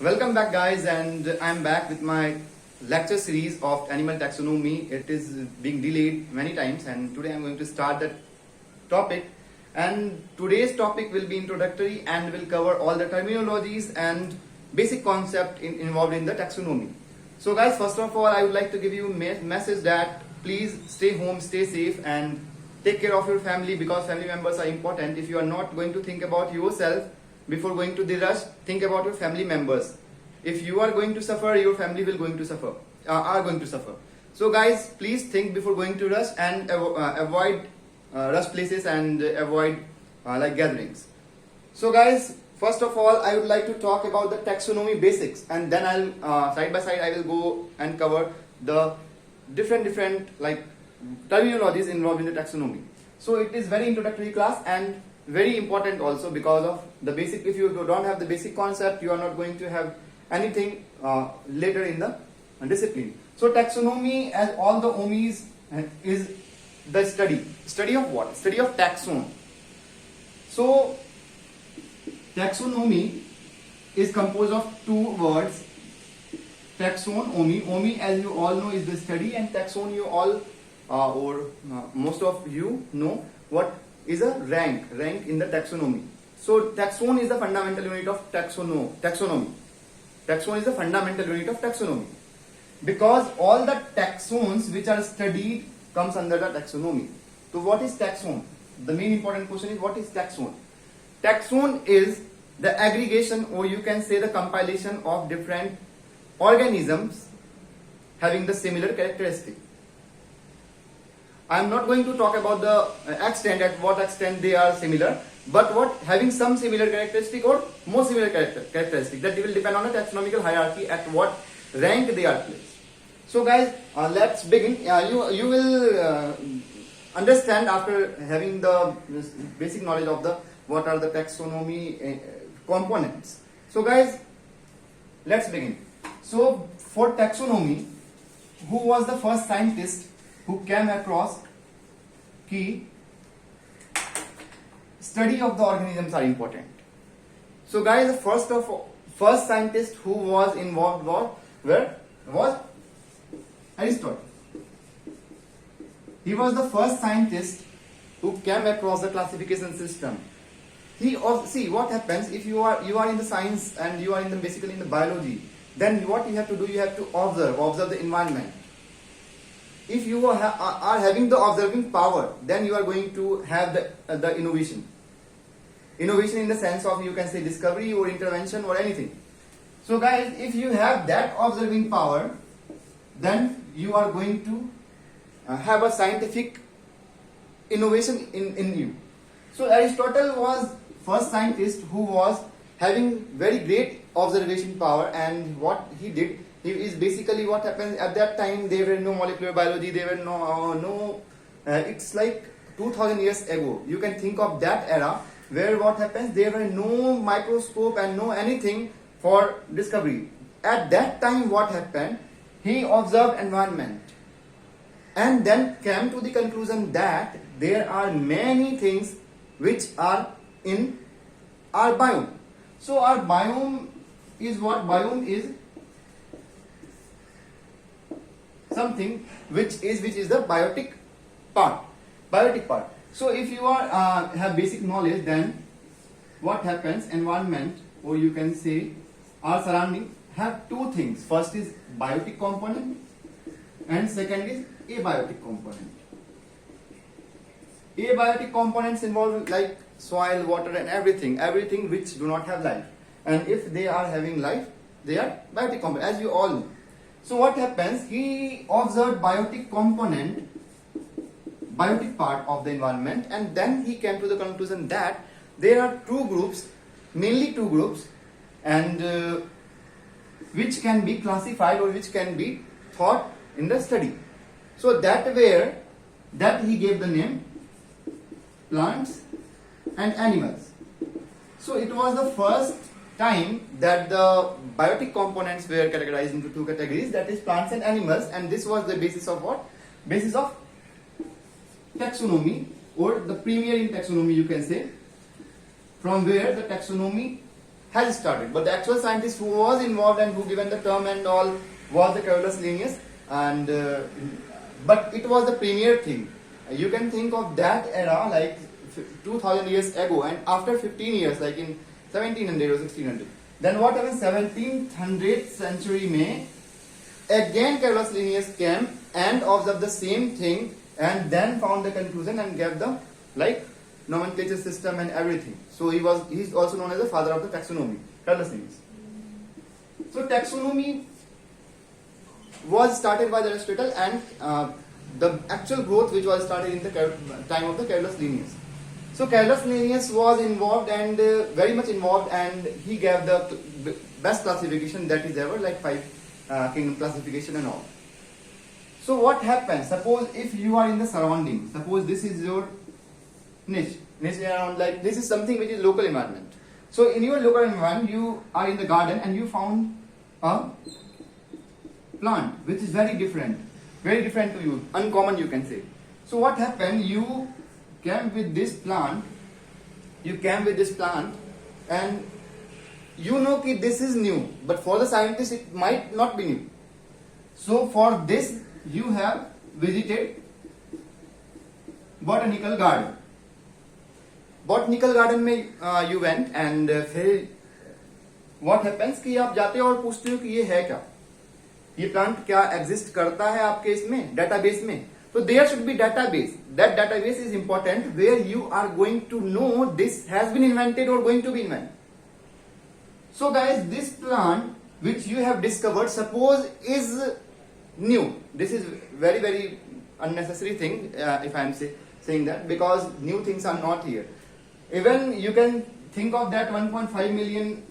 Welcome back guys, and I'm back with my lecture series of animal taxonomy. It is being delayed many times and today I'm going to start that topic, and today's topic will be introductory and will cover all the terminologies and basic concept involved in the taxonomy. So guys, first of all I would like to give you a message that please stay home, stay safe and take care of your family, because family members are important. If you are not going to think about yourself before going to the rush, think about your family members. If you are going to suffer, your family will going to suffer, are going to suffer. So guys, please think before going to rush and avoid rush places and avoid like gatherings. So guys, first of all I would like to talk about the taxonomy basics, and then I'll side by side I will go and cover the different like terminologies involved in the taxonomy. So it is very introductory class and very important also because of the basic. If you don't have the basic concept, you are not going to have anything later in the discipline. So taxonomy, as all the omis, is the study of what? Study of taxon. So taxonomy is composed of two words, taxon, omi, as you all know, is the study, and taxon you all most of you know what is a rank in the taxonomy. So taxon is the fundamental unit of taxonomy. Taxon is the fundamental unit of taxonomy, because all the taxons which are studied comes under the taxonomy. So what is taxon? The main important question is, what is taxon? Taxon is the aggregation, or you can say the compilation of different organisms having the similar characteristic. I am not going to talk about the extent, at what extent they are similar, but what having some similar characteristic or more similar characteristic, that will depend on the taxonomical hierarchy at what rank they are placed. So guys, let's begin. You will understand after having the basic knowledge of the what are the taxonomy components. So guys, let's begin. So for taxonomy, who was the first scientist who came across key study of the organisms are important. So guys, the first scientist who was involved was Aristotle. He was the first scientist who came across the classification system. See what happens if you are in the science and you are basically in the biology. Then what you have to do, you have to observe the environment. If you are having the observing power, then you are going to have the innovation in the sense of, you can say, discovery or intervention or anything. So guys, if you have that observing power, then you are going to have a scientific innovation in you. So Aristotle was first scientist who was having very great observation power, and what he did is basically what happens at that time. There were no molecular biology, there were it's like 2000 years ago. You can think of that era where what happens, there were no microscope and no anything for discovery. At that time what happened, he observed environment and then came to the conclusion that there are many things which are in our biome. So our biome is what? Biome is something which is the biotic part. So if you are have basic knowledge, then what happens, environment, or you can say our surrounding, have two things. First is biotic component and second is abiotic component. Abiotic components involve like soil, water and everything which do not have life, and if they are having life, they are biotic component, as you all know. So what happens, he observed biotic component, biotic part of the environment, and then he came to the conclusion that there are mainly two groups, and which can be classified or which can be taught in the study. So that he gave the name plants and animals. So it was the first time that the biotic components were categorized into two categories, that is plants and animals, and this was the basis of what? Basis of taxonomy, or the premier in taxonomy, you can say, from where the taxonomy has started, but the actual scientist who was involved and who given the term and all was the Carolus Linnaeus, and but it was the premier thing. You can think of that era like 2000 years ago, and after 15 years, like in 1700 or 1600, then what happened? 1700th century में again Carolus Linnaeus came and observed the same thing, and then found the conclusion and gave the like nomenclature system and everything. So he's also known as the father of the taxonomy, Carolus Linnaeus. So taxonomy was started by Aristotle, and the actual growth which was started in the time of the Carolus Linnaeus. So Carolus Linnaeus was involved and very much involved, and he gave the best classification that is ever, like 5 kingdom classification and all. So what happens? Suppose if you are in the surrounding, suppose this is your niche around, like this is something which is local environment. So in your local environment, you are in the garden and you found a plant which is very different to you, uncommon you can say. So what happened? You came with this plant, and you know that this is new, but for the scientist it might not be new. So for this you have visited botanical garden. Botanical garden में you went and फिर what happens कि आप जाते हो और पूछते हो कि ये है क्या, ये प्लांट क्या एग्जिस्ट करता है आपके इसमें डेटाबेस में. तो there should be database. That database is important where you are going to know this has been invented और going to be invented. So guys, this plant which you have discovered suppose is new. This is very very unnecessary thing if I am saying that, because new things are not here. Even you can think of that 1.5 million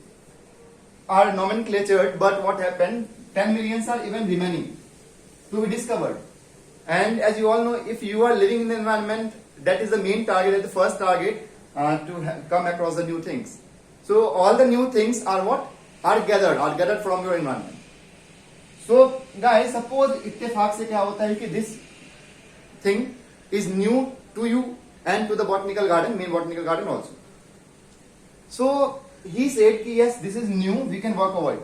are nomenclatured, but what happened? 10 millions are even remaining to be discovered. And as you all know, if you are living in the environment, that is the main target, the first target to come across the new things. So all the new things are what? Are gathered from your environment. So guys, suppose इत्तेफाक से क्या होता है कि this thing is new to you and to the botanical garden, main botanical garden also. So he said कि yes, this is new, we can work over it.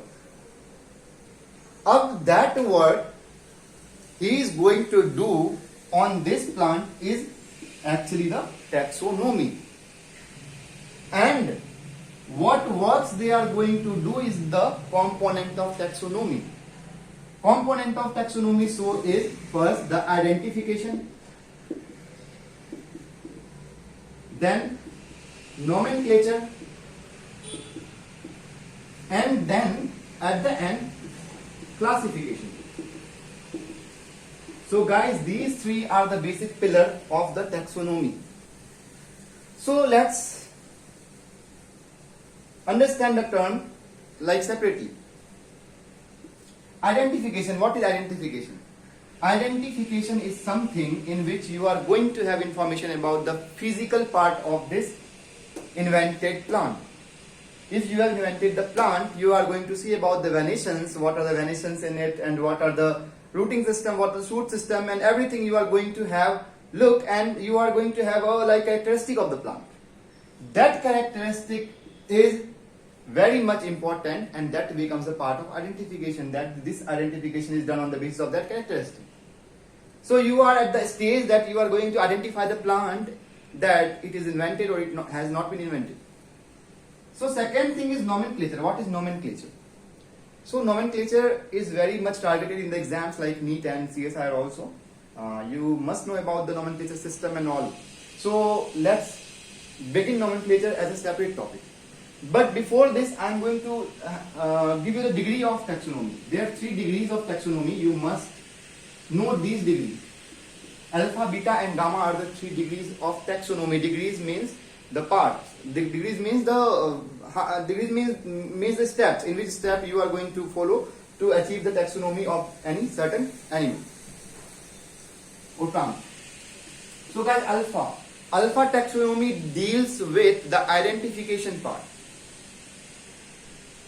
Of that work he is going to do on this plant is actually the taxonomy. And what works they are going to do is the component of taxonomy. Component of taxonomy so is first the identification, then nomenclature, and then at the end classification. So guys, these three are the basic pillar of the taxonomy. So let's understand the term like separately. Identification. What is identification? Identification is something in which you are going to have information about the physical part of this invented plant. If you have invented the plant, you are going to see about the venetions, what are the venetions in it, and what are the rooting system, what are the shoot system, and everything you are going to have look, and you are going to have a like characteristic of the plant. That characteristic is very much important, and that becomes a part of identification, that this identification is done on the basis of that characteristic. So you are at the stage that you are going to identify the plant, that it is invented or it has not been invented. So second thing is nomenclature. What is nomenclature? So nomenclature is very much targeted in the exams like NEET and CSIR also. You must know about the nomenclature system and all. So let's begin nomenclature as a separate topic. But before this, I am going to give you the degree of taxonomy. There are 3 degrees of taxonomy. You must know these degrees. Alpha, beta, and gamma are the 3 degrees of taxonomy. Degrees means the parts. Degrees means the steps. In which step you are going to follow to achieve the taxonomy of any certain animal or plant. So guys, alpha taxonomy deals with the identification part.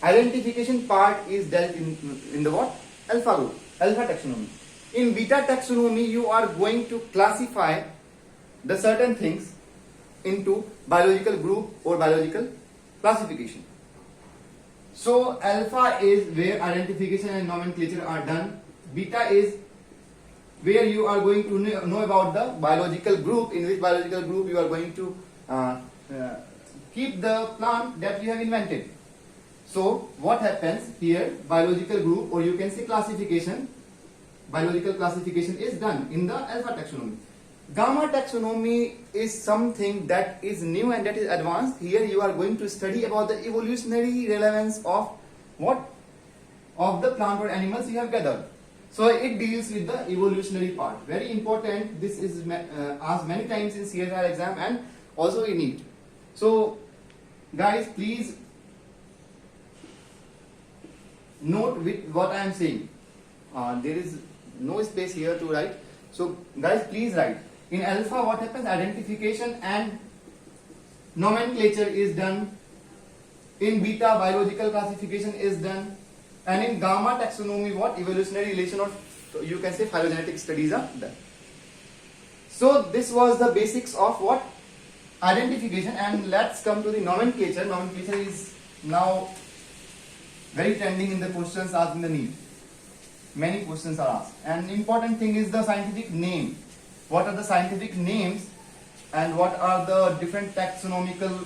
Identification part is dealt in the what? Alpha group, alpha taxonomy. In beta taxonomy, you are going to classify the certain things into biological group or biological classification. So alpha is where identification and nomenclature are done. Beta is where you are going to know about the biological group, in which biological group you are going to keep the plant that you have invented. So what happens here, biological group, or you can say classification, biological classification is done in the alpha taxonomy. Gamma taxonomy is something that is new and that is advanced. Here you are going to study about the evolutionary relevance of what? Of the plant or animals you have gathered. So it deals with the evolutionary part. Very important. This is asked many times in CSR exam and also in NEET. So guys, please note with what I am saying. There is no space here to write. So guys, please write. In alpha, what happens? Identification and nomenclature is done. In beta, biological classification is done. And in gamma taxonomy, what? Evolutionary relation, or you can say phylogenetic studies are done. So this was the basics of what? Identification. And let's come to the nomenclature. Nomenclature is now very trending in the questions asked in the NEET. Many questions are asked. And important thing is the scientific name. What are the scientific names and what are the different taxonomical,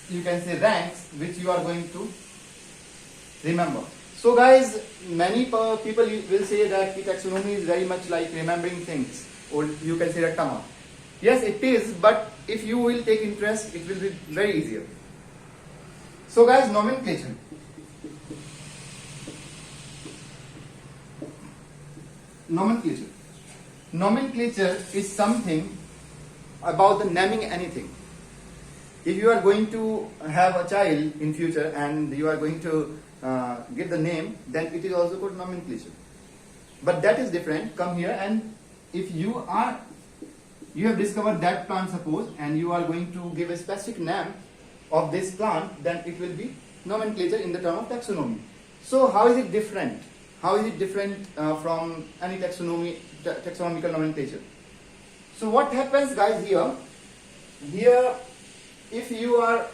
you can say, ranks which you are going to remember. So guys, many people will say that the taxonomy is very much like remembering things, or you can say rattama. Yes, it is, but if you will take interest, it will be very easier. So guys, nomenclature. Nomenclature. Nomenclature is something about the naming anything. If you are going to have a child in future and you are going to give the name, then it is also called nomenclature. But that is different. Come here, and if you have discovered that plant, suppose, and you are going to give a specific name of this plant, then it will be nomenclature in the term of taxonomy. So how is it different? How is it different from any taxonomical nomenclature? So what happens, guys, here, if you are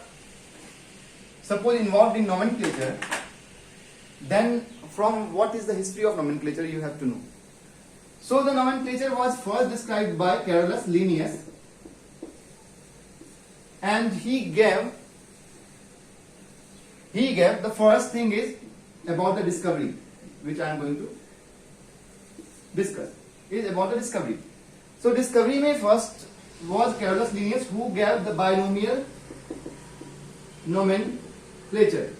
suppose involved in nomenclature, then from what is the history of nomenclature you have to know. So the nomenclature was first described by Carolus Linnaeus, and he gave the first thing is about the discovery, which I am going to discuss, is about the discovery. So discovery may first was Carolus Linnaeus who gave the binomial nomenclature.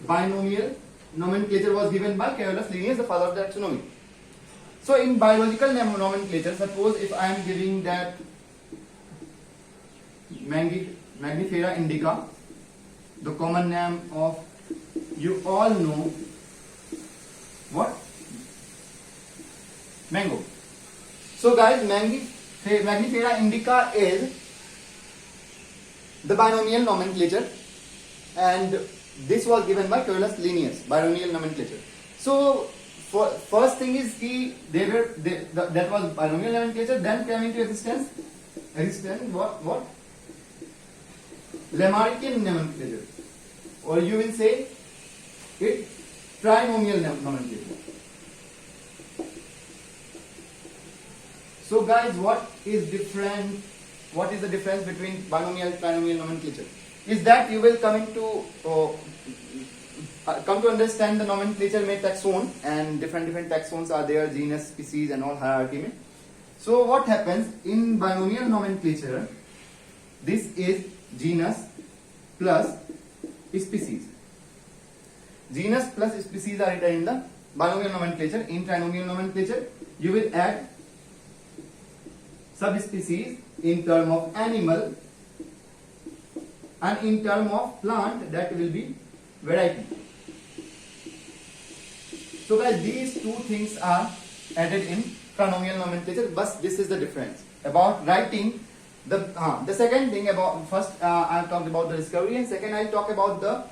Binomial nomenclature was given by Carolus Linnaeus, the father of taxonomy. So in biological nomenclature, suppose if I am giving that Mangifera indica, the common name of, you all know what? Mango. So guys, Mangifera indica is the binomial nomenclature, and this was given by Carolus Linnaeus, binomial nomenclature. So first thing is that was binomial nomenclature, then came into existence what? Lamarckian nomenclature, or you will say it trinomial nomenclature. So guys, what is the difference between binomial and trinomial nomenclature? Is that you will come to understand the nomenclature में taxon, and different taxons are there, genus, species and all hierarchy में. So what happens in binomial nomenclature? This is genus plus species. Genus plus species are written in the binomial nomenclature. In trinomial nomenclature, you will add subspecies in term of animal, and in term of plant that will be variety. So guys, these two things are added in trinomial nomenclature, but this is the difference about writing. The second thing about, first I'll talk about the discovery, and second I'll talk about the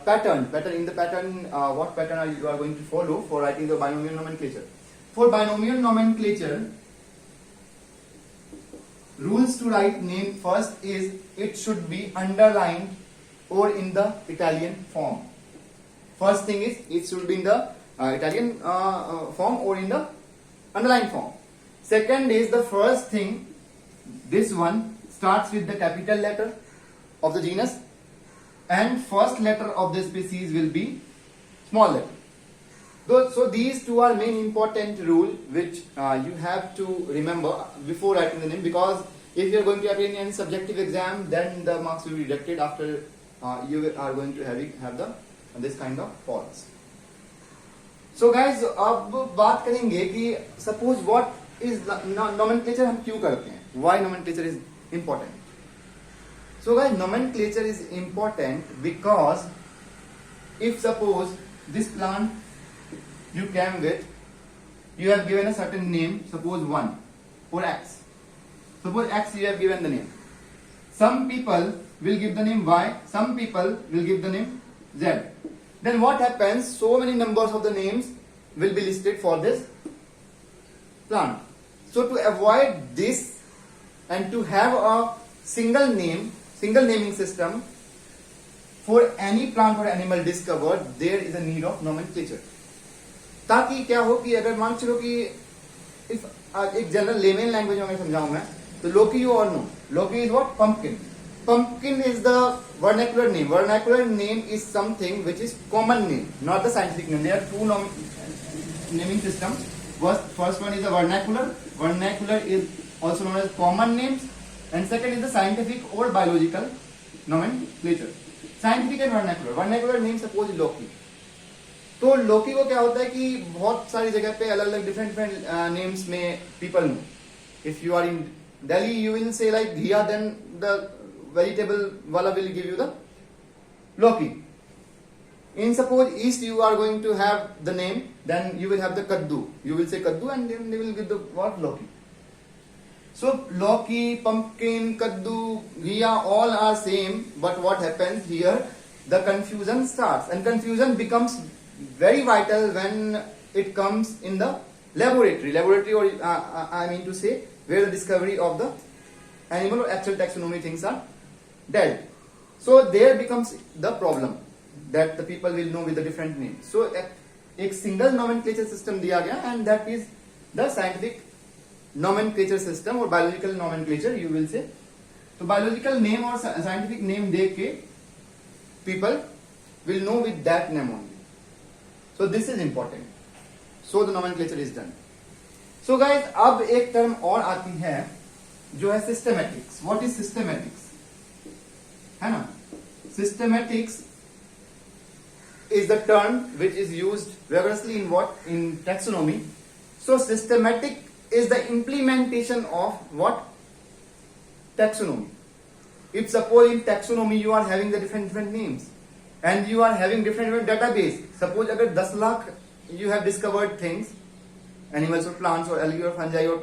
pattern. In the pattern, what pattern you are going to follow for writing the binomial nomenclature. For binomial nomenclature, rules to write name first is it should be underlined or in the Italian form. First thing is it should be in the Italian form or in the underlined form. Second is the first thing, this one starts with the capital letter of the genus and first letter of the species will be small letter. So these two are main important rule which you have to remember before writing the name, because if you are going to appear in any subjective exam, then the marks will be rejected after you are going to have this kind of faults. So guys, अब बात करेंगे कि suppose what is nomenclature हम क्यों करते हैं? Why nomenclature is important? So guys, nomenclature is important because if suppose this plant you came with, you have given a certain name, suppose 1 or X. Suppose X you have given the name. Some people will give the name Y, some people will give the name Z. Then what happens? So many numbers of the names will be listed for this plant. So to avoid this and to have a single naming system for any plant or animal discovered, there is a need of nomenclature. ताकि क्या हो कि अगर मान चलो कि एक general layman language में समझाऊं मैं, तो lauki you all know, lauki is what? Pumpkin. Pumpkin is the vernacular name. Vernacular name is something which is common name, not the scientific name. There are two naming systems. First one is the vernacular. Vernacular is also known as common names. And second is the scientific or biological nomenclature. Scientific and vernacular. Vernacular name suppose Loki. तो लोकी को क्या होता है कि बहुत सारी जगह पे अलग अलग डिफरेंट नेम्स में people know. If you are in Delhi you will say like ghiya, then the vegetable wala will give you the Loki. In suppose east you are going to have the name, then you will have the Kaddu. You will say Kaddu and then they will give the what? Loki. So Loki, pumpkin, Kaddu, Ghiya all are same, but what happens here? The confusion starts, and confusion becomes very vital when it comes in the laboratory or I mean to say where the discovery of the animal or actual taxonomy things are dealt. So there becomes the problem that the people will know with the different names. So एक single nomenclature system दिया गया, and that is the scientific nomenclature system or biological nomenclature you will say. तो biological name और scientific name देख के people will know with that name only. So this is important. So the nomenclature is done. So guys, अब एक term और आती है जो है systematics. What is systematics? है ना? Systematics is the term which is used vigorously in what? In taxonomy. So systematic is the implementation of what? Taxonomy. If suppose in taxonomy you are having the different names and you are having different database. Suppose अगर 10 lakh you have discovered things, animals or plants or algae or fungi or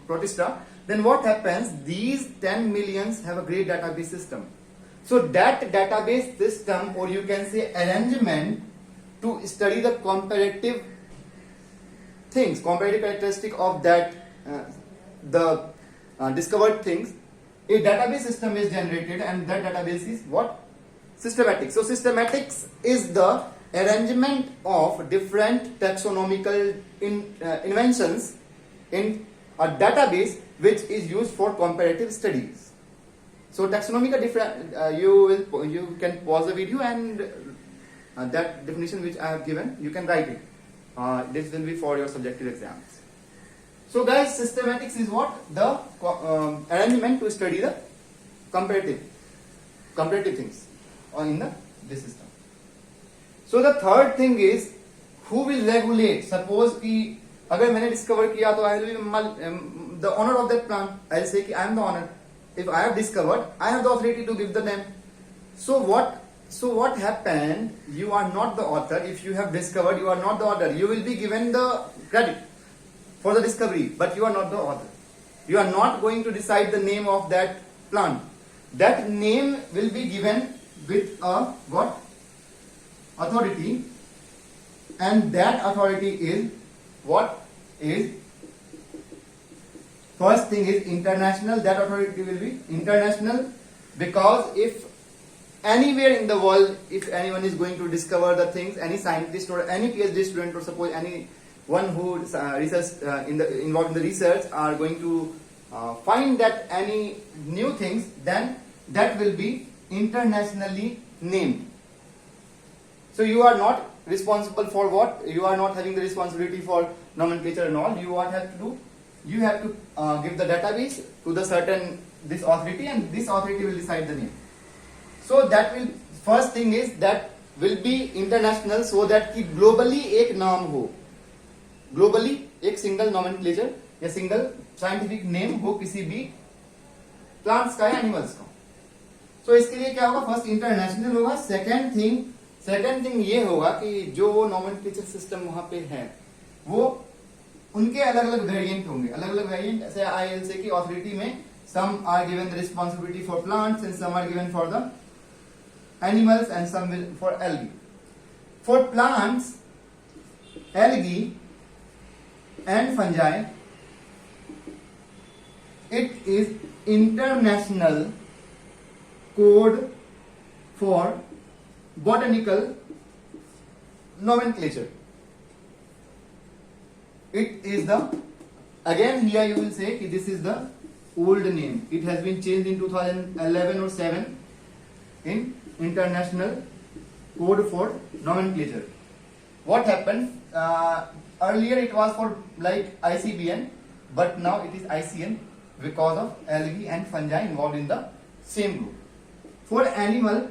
protista, then what happens? These 10 millions have a great database system. So that database system, or you can say arrangement to study the comparative things, comparative characteristic of that discovered things, a database system is generated, and that database is what? Systematic. So systematics is the arrangement of different taxonomical inventions in a database which is used for comparative studies. So taxonomy ka different, you can pause the video and that definition which I have given, you can write it. This will be for your subjective exams. So guys, systematics is what? The arrangement to study the comparative things in this system. So the third thing is, who will regulate? Suppose कि अगर मैंने discover किया तो I will be the owner of that plant. I will say कि I am the owner. If I have discovered, I have the authority to give the name. So what happened? You are not the author. If you have discovered, you are not the author. You will be given the credit for the discovery, but you are not the author. You are not going to decide the name of that plant. That name will be given with a what? Authority, and that authority is what? Is first thing is international. That authority will be international, because if anywhere in the world, if anyone is going to discover the things, any scientist or any PhD student, or suppose anyone who research involved in the research are going to find that any new things, then that will be internationally named. So you are not responsible for what? You are not having the responsibility for nomenclature and all. You what have to do? You have to give the database to the certain this authority, and this authority will decide the name. So that will, first thing is that will be international, so that कि globally एक नाम हो, globally एक single nomenclature या single scientific name हो किसी भी plants का या animals का. So इसके लिए क्या होगा? First international होगा. Second thing ये होगा कि जो nomenclature system वहाँ पे है वो उनके अलग अलग वेरिएंट होंगे. अलग अलग वेरिएंट ऐसे ILC की ऑथोरिटी में some are given the responsibility for plants and some are given for the animals and some will for algae. For plants, algae and fungi, it is international code for botanical nomenclature. It is the, again here you will say that this is the old name. It has been changed in 2011 or 7 in international code for nomenclature. What happened? Earlier it was for like ICBN, but now it is ICN because of algae and fungi involved in the same group. For animal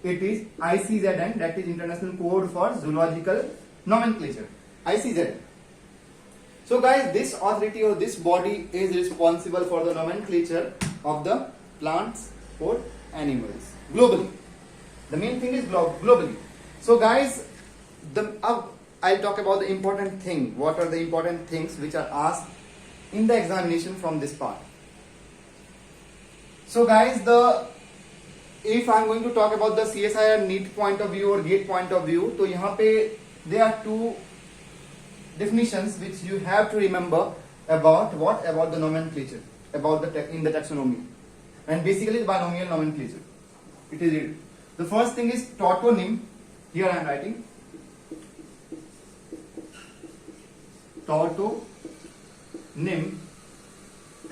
it is ICZN, that is International Code for Zoological Nomenclature, ICZN. So guys, this authority or this body is responsible for the nomenclature of the plants or animals globally. The main thing is globally. So guys, I'll talk about the important thing. What are the important things which are asked in the examination from this part? So guys, if I'm going to talk about the CSIR NEET point of view or GATE point of view, तो यहाँ पे there are two definitions which you have to remember about what? About the nomenclature, about in the taxonomy, and basically the binomial nomenclature. It is it. The first thing is tautonym. Here I am writing tautonym,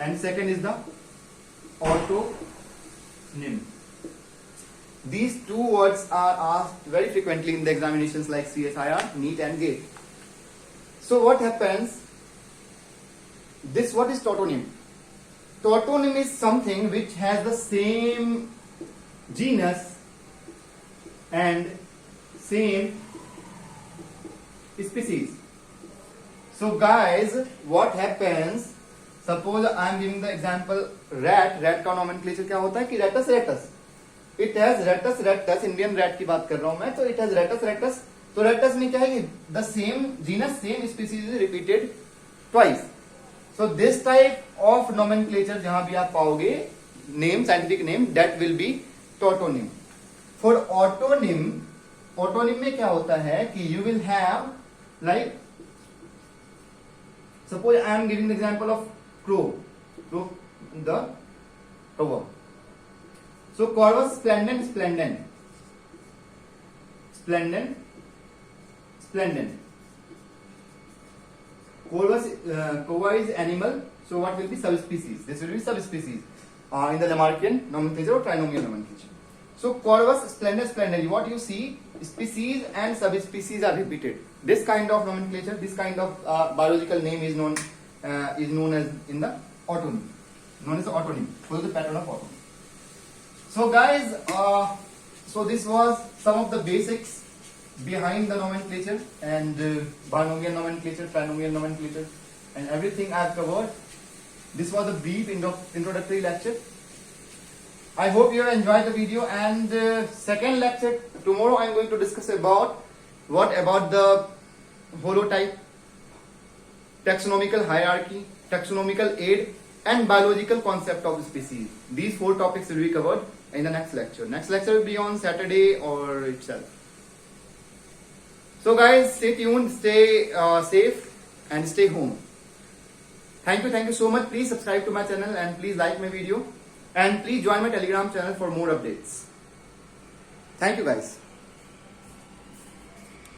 and second is the autonym. These two words are asked very frequently in the examinations like CSIR, NEET and GATE. So what happens? What is tautonym? Tautonym is something which has the same genus and same species. So guys, what happens? Suppose I am giving the example rat. Rat का nomenclature क्या होता है कि ratus. It has ratus. Indian rat की बात कर रहा हूं मैं, तो it has ratus. तो ratus में क्या है कि the same genus, same species is repeated twice. So this type of nomenclature जहां भी आप पाओगे name, scientific name, that will be tautonym. For autonym में क्या होता है कि you will have like, suppose I am giving the example of crow, the cover. So Corvus splendens. Corvus cova is animal. So what will be subspecies? This will be subspecies in the Lamarckian nomenclature or trinomial nomenclature. So Corvus splendens. What you see, species and subspecies are repeated. This kind of nomenclature, this kind of biological name is known as in the autonym. Known as the autonym. Follow the pattern of autonym. So guys, so this was some of the basics behind the nomenclature and binomial nomenclature, trinomial nomenclature, and everything I have covered. This was a brief introductory lecture. I hope you have enjoyed the video, and second lecture tomorrow I am going to discuss about the holotype, taxonomical hierarchy, taxonomical aid, and biological concept of the species. These 4 topics will be covered in the next lecture. Next lecture will be on Saturday or itself. So guys, stay tuned, stay safe, and stay home. Thank you so much. Please subscribe to my channel and please like my video. And please join my Telegram channel for more updates. Thank you guys.